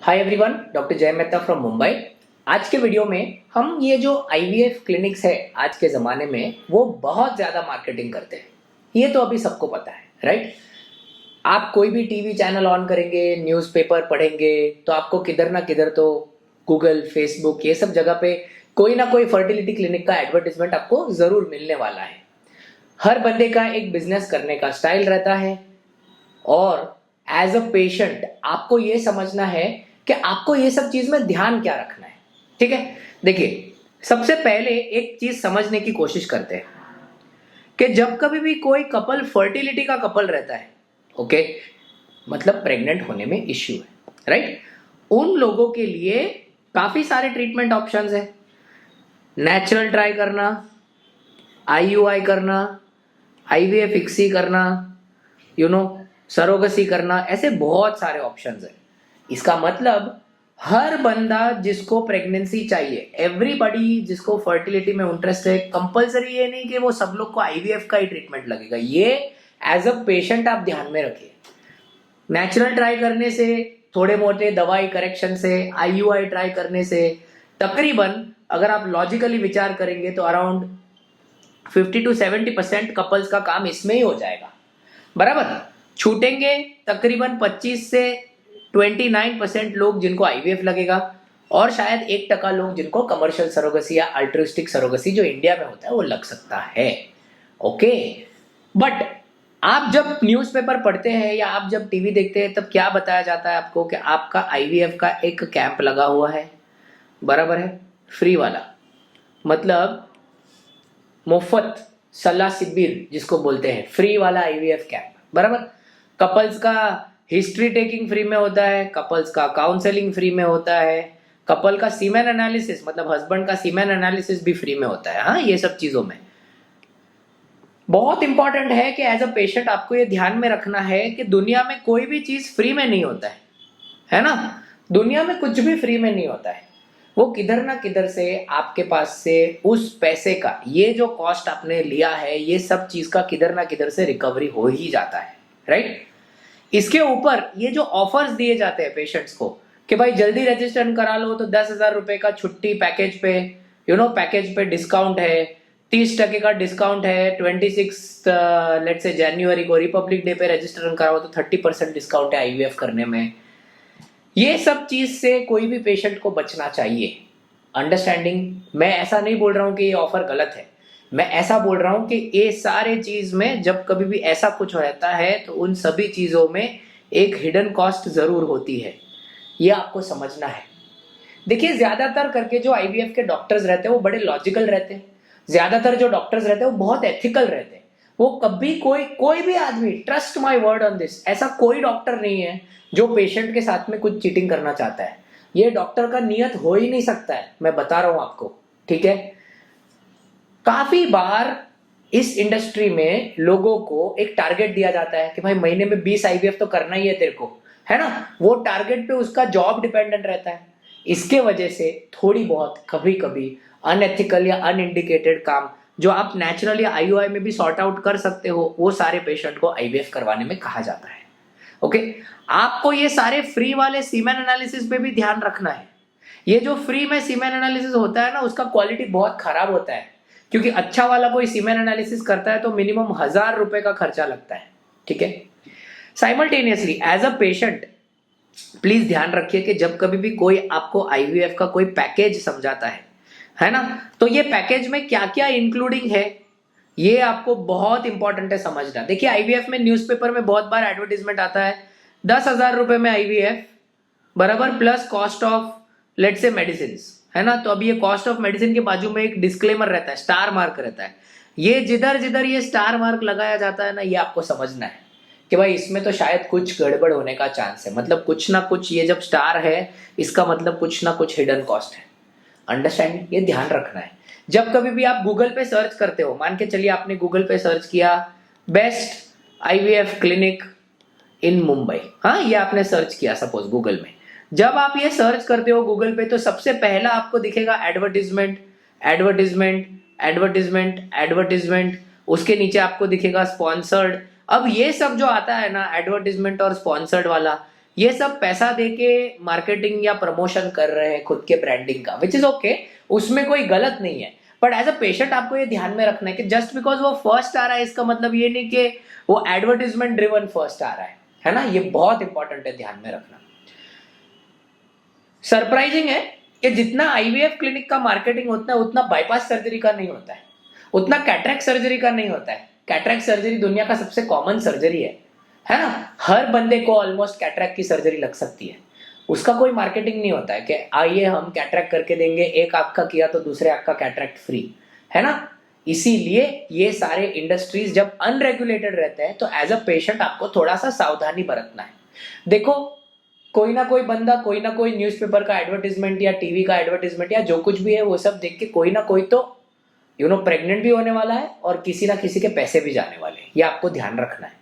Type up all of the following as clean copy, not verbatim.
Hi everyone, doctor जय Mehta from Mumbai. आज के वीडियो में हम ये जो आईवीएफ क्लिनिक्स है आज के ज़माने में वो बहुत ज़्यादा मार्केटिंग करते हैं। ये तो अभी सबको पता है, राइट। आप कोई भी टीवी चैनल ऑन करेंगे, न्यूज़पेपर पढ़ेंगे तो आपको किधर ना किधर तो गूगल, फेसबुक ये सब जगह पे कोई ना कोई फर्टिलिटी क्लिनिक का एडवर्टीजमेंट आपको ज़रूर मिलने वाला है। हर बंदे का एक बिजनेस करने का स्टाइल रहता है और एज अ पेशेंट आपको ये समझना है कि आपको ये सब चीज में ध्यान क्या रखना है। ठीक है, देखिए सबसे पहले एक चीज समझने की कोशिश करते हैं कि जब कभी भी कोई कपल फर्टिलिटी का कपल रहता है, ओके, मतलब प्रेग्नेंट होने में इश्यू है, राइट। उन लोगों के लिए काफी सारे ट्रीटमेंट ऑप्शंस है। नेचुरल ट्राई करना, आईयूआई करना, आईवीएफ फिक्सी करना, सरोगसी करना, ऐसे बहुत सारे ऑप्शंस हैं। इसका मतलब हर बंदा जिसको प्रेगनेंसी चाहिए, एवरीबॉडी जिसको फर्टिलिटी में इंटरेस्ट है, कंपलसरी ये नहीं कि वो सब लोग को आईवीएफ का ही ट्रीटमेंट लगेगा। ये एज अ पेशेंट आप ध्यान में रखिए। नेचुरल ट्राई करने से, थोड़े मोटे दवाई करेक्शन से, आईयूआई ट्राई करने से तकरीबन अगर आप लॉजिकली विचार करेंगे तो अराउंड 50 to 70% कपल्स का काम इसमें ही हो जाएगा, बराबर। छूटेंगे तकरीबन 25 से 29% लोग जिनको आईवीएफ लगेगा और शायद 1% लोग जिनको कमर्शियल सरोगसी या अल्ट्रुइस्टिक सरोगसी जो इंडिया में होता है वो लग सकता है, ओके। बट आप जब न्यूज़पेपर पढ़ते हैं या आप जब टीवी देखते हैं तब क्या बताया जाता है आपको कि आपका आईवीएफ का एक कैंप लगा हुआ है, बराबर है, फ्री वाला, मतलब मुफ्त सलाह शिविर जिसको बोलते हैं, फ्री वाला आईवीएफ कैंप, बराबर। कपल्स का हिस्ट्री टेकिंग फ्री में होता है, कपल्स का काउंसलिंग फ्री में होता है, कपल का सीमेन एनालिसिस मतलब हस्बैंड का सीमेन एनालिसिस भी फ्री में होता है। हाँ, ये सब चीजों में बहुत इंपॉर्टेंट है कि एज अ पेशेंट आपको ये ध्यान में रखना है कि दुनिया में कोई भी चीज फ्री में नहीं होता है ना। दुनिया में कुछ भी फ्री में नहीं होता है, वो किधर ना किधर से आपके पास से उस पैसे का, ये जो कॉस्ट आपने लिया है, ये सब चीज का किधर ना किधर से रिकवरी हो ही जाता है, राइट। इसके ऊपर ये जो ऑफर्स दिए जाते हैं पेशेंट्स को कि भाई जल्दी रजिस्ट्रेशन करा लो तो 10,000 रुपए का छुट्टी पैकेज पे, पैकेज पे डिस्काउंट है, 30% का डिस्काउंट है, 26 लेट्स से जनवरी को रिपब्लिक डे पे रजिस्ट्रेशन कराओ तो 30% डिस्काउंट है आईवीएफ करने में। ये सब चीज से कोई भी पेशेंट को बचना चाहिए। अंडरस्टैंडिंग, मैं ऐसा नहीं बोल रहा हूं कि ये ऑफर गलत है, मैं ऐसा बोल रहा हूं कि ये सारे चीज में जब कभी भी ऐसा कुछ रहता है तो उन सभी चीजों में एक हिडन कॉस्ट जरूर होती है, ये आपको समझना है। देखिए ज्यादातर करके जो आईवीएफ के डॉक्टर्स रहते हैं वो बड़े लॉजिकल रहते हैं, ज्यादातर जो डॉक्टर्स रहते हैं वो बहुत एथिकल रहते हैं। वो कभी कोई भी आदमी, trust my word on this, ऐसा कोई डॉक्टर नहीं है जो पेशेंट के साथ में कुछ चीटिंग करना चाहता है। ये डॉक्टर का नियत हो ही नहीं सकता है, मैं बता रहा हूं आपको, ठीक है। काफी बार इस इंडस्ट्री में लोगों को एक टारगेट दिया जाता है कि भाई महीने में 20 आईवीएफ तो करना ही है तेरे को, है ना। वो टारगेट पे उसका जॉब डिपेंडेंट रहता है। इसके वजह से थोड़ी बहुत कभी कभी अनएथिकल या अनइंडिकेटेड काम जो आप नेचुरली आईयूआई में भी सॉर्ट आउट कर सकते हो, वो सारे पेशेंट को आईवीएफ करवाने में कहा जाता है, ओके। आपको ये सारे फ्री वाले सीमेन एनालिसिस पे भी ध्यान रखना है। ये जो फ्री में सीमेन एनालिसिस होता है ना, उसका क्वालिटी बहुत खराब होता है, क्योंकि अच्छा वाला कोई सीमेन एनालिसिस करता है तो मिनिमम 1,000 रुपए का खर्चा लगता है, ठीक है। Simultaneously as a patient please ध्यान रखिए कि जब कभी भी कोई आपको आईवीएफ का कोई पैकेज समझाता है ना, तो ये पैकेज में क्या क्या इंक्लूडिंग है ये आपको बहुत इंपॉर्टेंट है समझना। देखिए आईवीएफ में न्यूज़पेपर में बहुत बार एडवर्टीजमेंट आता है 10,000 रुपए में आईवीएफ, बराबर, plus cost of let's say medicine, है ना। तो अभी ये कॉस्ट ऑफ मेडिसिन के बाजू में एक डिस्क्लेमर रहता है, स्टार मार्क रहता है। ये जिधर जिधर ये स्टार मार्क लगाया जाता है ना, ये आपको समझना है कि भाई इसमें तो शायद कुछ गड़बड़ होने का चांस है, मतलब कुछ ना कुछ, ये जब स्टार है इसका मतलब कुछ ना कुछ हिडन कॉस्ट है। अंडरस्टैंडिंग, ये ध्यान रखना है। जब कभी भी आप गूगल पे सर्च करते हो, मान के चलिए आपने गूगल पे सर्च किया best IVF clinic in Mumbai, हाँ, ये आपने सर्च किया सपोज गूगल में। जब आप ये सर्च करते हो गूगल पे तो सबसे पहला आपको दिखेगा एडवर्टीजमेंट, एडवर्टीजमेंट, एडवर्टीजमेंट, एडवर्टीजमेंट, उसके नीचे आपको दिखेगा स्पॉन्सर्ड। अब ये सब जो आता है ना, एडवर्टीजमेंट और स्पॉन्सर्ड वाला, ये सब पैसा देके मार्केटिंग या प्रमोशन कर रहे हैं खुद के ब्रांडिंग का, विच इज ओके, उसमें कोई गलत नहीं है। बट एज अ पेशेंट आपको ये ध्यान में रखना है कि जस्ट बिकॉज वो फर्स्ट आ रहा है इसका मतलब ये नहीं कि वो एडवर्टीजमेंट ड्रिवन फर्स्ट आ रहा है ना। ये बहुत इंपॉर्टेंट है ध्यान में रखना। सरप्राइजिंग है कि जितना आईवीएफ क्लिनिक का मार्केटिंग होता है उतना बाईपास सर्जरी का नहीं होता है, उतना कैटरेक्ट सर्जरी का नहीं होता है। कैटरेक्ट सर्जरी दुनिया का सबसे कॉमन सर्जरी है ना। हर बंदे को ऑलमोस्ट कैटरेक्ट की सर्जरी लग सकती है, उसका कोई मार्केटिंग नहीं होता है कि आइए हम कैटरेक्ट करके देंगे, एक आंख का किया तो दूसरे आंख का कैटरेक्ट फ्री, है ना। इसीलिए ये सारे इंडस्ट्रीज जब अनरेगुलेटेड रहते हैं तो एज अ पेशेंट आपको थोड़ा सा सावधानी बरतना है। देखो कोई ना कोई बंदा कोई ना कोई न्यूज़पेपर का एडवर्टीजमेंट या टीवी का एडवर्टीजमेंट या जो कुछ भी है वो सब देख के कोई ना कोई तो प्रेग्नेंट भी होने वाला है और किसी ना किसी के पैसे भी जाने वाले हैं। ये आपको ध्यान रखना है।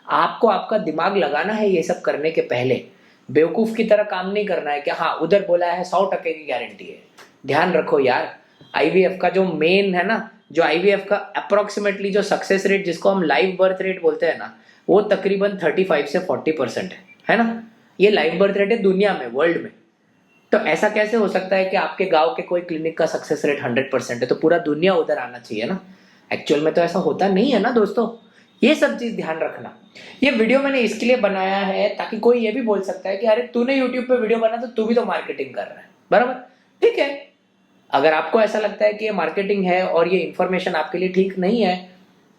आपको आपका दिमाग लगाना है ये सब करने के पहले। बेवकूफ की तरह काम नहीं करना है कि हाँ उधर बोला है 100% की गारंटी है। ध्यान रखो यार, आईवीएफ का जो मेन है ना, जो आईवीएफ का अप्रोक्सीमेटली जो सक्सेस रेट जिसको हम लाइव बर्थ रेट बोलते हैं ना, वो तकरीबन 35 से 40% है ना। ये लाइव बर्थ रेट है दुनिया में, वर्ल्ड में। तो ऐसा कैसे हो सकता है कि आपके गांव के कोई क्लिनिक का सक्सेस रेट 100% है तो पूरा दुनिया उधर आना चाहिए ना। एक्चुअल में तो ऐसा होता नहीं है ना दोस्तों। ये सब चीज ध्यान रखना। ये वीडियो मैंने इसके लिए बनाया है ताकि कोई ये भी बोल सकता है कि अरे तूने यूट्यूब पे वीडियो बना तो तू भी तो मार्केटिंग कर रहा है, बराबर। ठीक है, अगर आपको ऐसा लगता है कि ये मार्केटिंग है और ये इंफॉर्मेशन आपके लिए ठीक नहीं है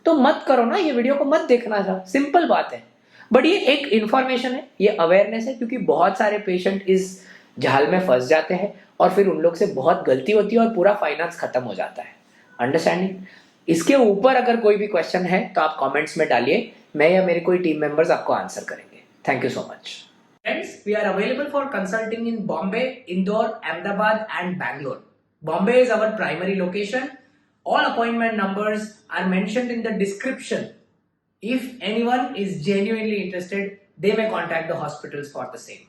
तो मत करो ना, ये वीडियो को मत देखना था, सिंपल बात है। बट ये एक इंफॉर्मेशन है, ये अवेयरनेस है, क्योंकि बहुत सारे पेशेंट इस जाल में फंस जाते हैं और फिर उन लोग से बहुत गलती होती है और पूरा फाइनेंस खत्म हो जाता है। अंडरस्टैंडिंग। इसके ऊपर अगर कोई भी क्वेश्चन है तो आप कमेंट्स में डालिए, मैं या मेरे कोई टीम मेंबर्स आपको आंसर करेंगे। Thank you so much. Friends, we are available for consulting in Bombay, Indore, Ahmedabad and Bangalore. Bombay is our primary location. All appointment numbers are mentioned in the description. If anyone is genuinely interested, they may contact the hospitals for the same.